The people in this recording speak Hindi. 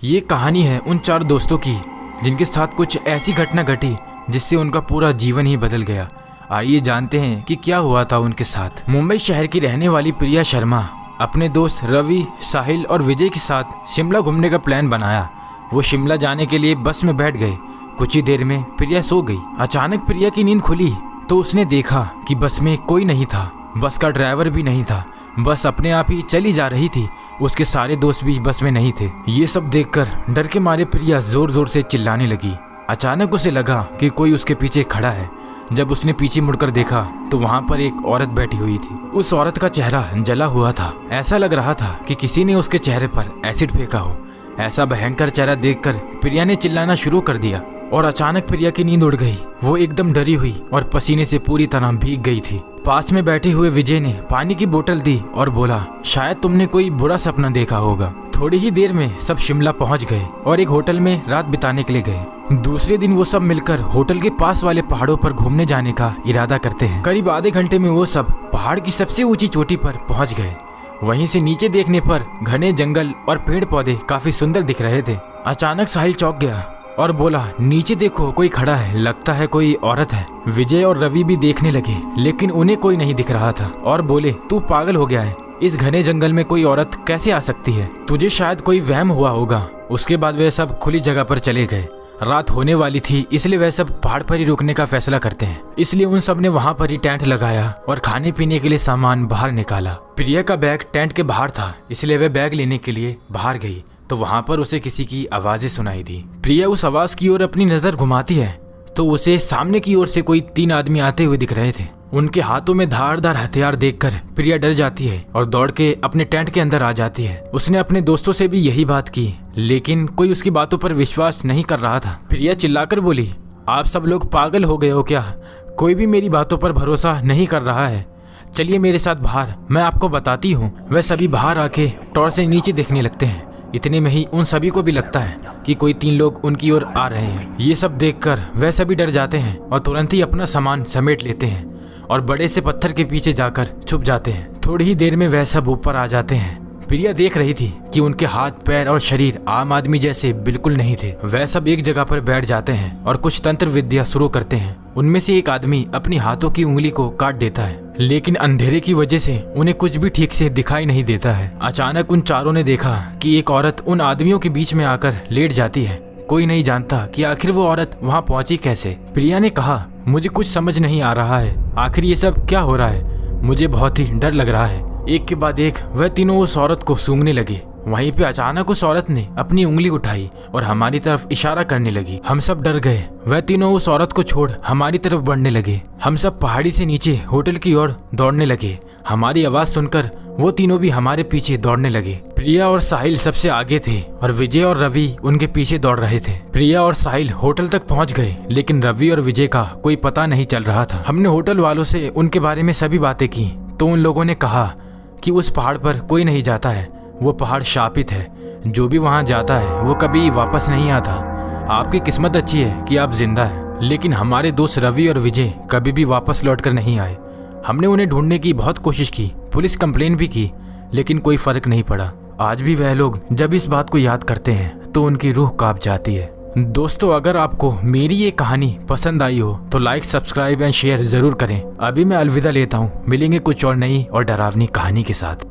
ये कहानी है उन 4 दोस्तों की जिनके साथ कुछ ऐसी घटना घटी जिससे उनका पूरा जीवन ही बदल गया। आइए जानते हैं कि क्या हुआ था उनके साथ। मुंबई शहर की रहने वाली प्रिया शर्मा अपने दोस्त रवि, साहिल और विजय के साथ शिमला घूमने का प्लान बनाया। वो शिमला जाने के लिए बस में बैठ गए। कुछ ही देर में प्रिया सो गई। अचानक प्रिया की नींद खुली तो उसने देखा कि बस में कोई नहीं था, बस का ड्राइवर भी नहीं था, बस अपने आप ही चली जा रही थी। उसके सारे दोस्त भी बस में नहीं थे। ये सब देखकर डर के मारे प्रिया जोर जोर से चिल्लाने लगी। अचानक उसे लगा कि कोई उसके पीछे खड़ा है। जब उसने पीछे मुड़कर देखा तो वहाँ पर एक औरत बैठी हुई थी। उस औरत का चेहरा जला हुआ था। ऐसा लग रहा था कि किसी ने उसके चेहरे पर एसिड फेंका हो। ऐसा भयंकर चेहरा देखकर प्रिया ने चिल्लाना शुरू कर दिया और अचानक प्रिया की नींद उड़ गई। वो एकदम डरी हुई और पसीने से पूरी तरह भीग गई थी। पास में बैठे हुए विजय ने पानी की बोतल दी और बोला, शायद तुमने कोई बुरा सपना देखा होगा। थोड़ी ही देर में सब शिमला पहुंच गए और एक होटल में रात बिताने के लिए गए। दूसरे दिन वो सब मिलकर होटल के पास वाले पहाड़ों पर घूमने जाने का इरादा करते हैं। करीब आधे घंटे में वो सब पहाड़ की सबसे ऊंची चोटी पर पहुंच गए। वहीं से नीचे देखने पर घने जंगल और पेड़ पौधे काफी सुंदर दिख रहे थे। अचानक साहिल चौंक गया और बोला, नीचे देखो, कोई खड़ा है, लगता है कोई औरत है। विजय और रवि भी देखने लगे लेकिन उन्हें कोई नहीं दिख रहा था और बोले, तू पागल हो गया है, इस घने जंगल में कोई औरत कैसे आ सकती है, तुझे शायद कोई वहम हुआ होगा। उसके बाद वे सब खुली जगह पर चले गए। रात होने वाली थी इसलिए वह सब पहाड़ पर ही रुकने का फैसला करते हैं। इसलिए उन सब ने वहाँ पर ही टेंट लगाया और खाने पीने के लिए सामान बाहर निकाला। प्रिया का बैग टेंट के बाहर था इसलिए वह बैग लेने के लिए बाहर गई तो वहाँ पर उसे किसी की आवाजें सुनाई दी। प्रिया उस आवाज की ओर अपनी नजर घुमाती है तो उसे सामने की ओर से कोई 3 आदमी आते हुए दिख रहे थे। उनके हाथों में धारदार हथियार देखकर प्रिया डर जाती है और दौड़ के अपने टेंट के अंदर आ जाती है। उसने अपने दोस्तों से भी यही बात की लेकिन कोई उसकी बातों पर विश्वास नहीं कर रहा था। प्रिया चिल्लाकर बोली, आप सब लोग पागल हो गए हो क्या? कोई भी मेरी बातों पर भरोसा नहीं कर रहा है। चलिए मेरे साथ बाहर, मैं आपको बताती हूँ। वह सभी बाहर आके टॉर्च से नीचे देखने लगते हैं। इतने में ही उन सभी को भी लगता है कि कोई 3 लोग उनकी ओर आ रहे हैं। ये सब देखकर वह सभी डर जाते हैं और तुरंत ही अपना सामान समेट लेते हैं और बड़े से पत्थर के पीछे जाकर छुप जाते हैं। थोड़ी ही देर में वह सब ऊपर आ जाते हैं। प्रिया देख रही थी कि उनके हाथ, पैर और शरीर आम आदमी जैसे बिल्कुल नहीं थे। वह सब एक जगह पर बैठ जाते हैं और कुछ तंत्र विद्या शुरू करते हैं। उनमें से एक आदमी अपनी हाथों की उंगली को काट देता है लेकिन अंधेरे की वजह से उन्हें कुछ भी ठीक से दिखाई नहीं देता है। अचानक उन चारों ने देखा कि एक औरत उन आदमियों के बीच में आकर लेट जाती है। कोई नहीं जानता कि आखिर वो औरत वहाँ पहुंची कैसे। प्रिया ने कहा, मुझे कुछ समझ नहीं आ रहा है, आखिर ये सब क्या हो रहा है, मुझे बहुत ही डर लग रहा है। एक के बाद एक वह तीनों उस औरत को सूंघने लगे। वहीं पे अचानक उस औरत ने अपनी उंगली उठाई और हमारी तरफ इशारा करने लगी। हम सब डर गए। वह तीनों उस औरत को छोड़ हमारी तरफ बढ़ने लगे। हम सब पहाड़ी से नीचे होटल की ओर दौड़ने लगे। हमारी आवाज सुनकर वो तीनों भी हमारे पीछे दौड़ने लगे। प्रिया और साहिल सबसे आगे थे और विजय और रवि उनके पीछे दौड़ रहे थे। प्रिया और साहिल होटल तक पहुंच गए लेकिन रवि और विजय का कोई पता नहीं चल रहा था। हमने होटल वालों से उनके बारे में सभी बातें की तो उन लोगों ने कहा कि उस पहाड़ पर कोई नहीं जाता है, वो पहाड़ शापित है, जो भी वहाँ जाता है वो कभी वापस नहीं आता। आपकी किस्मत अच्छी है कि आप जिंदा हैं। लेकिन हमारे दोस्त रवि और विजय कभी भी वापस लौटकर नहीं आए। हमने उन्हें ढूंढने की बहुत कोशिश की, पुलिस कंप्लेन भी की लेकिन कोई फर्क नहीं पड़ा। आज भी वह लोग जब इस बात को याद करते हैं तो उनकी रूह कांप जाती है। दोस्तों, अगर आपको मेरी ये कहानी पसंद आई हो तो लाइक, सब्सक्राइब एंड शेयर जरूर करें। अभी मैं अलविदा लेता हूँ। मिलेंगे कुछ और नई और डरावनी कहानी के साथ।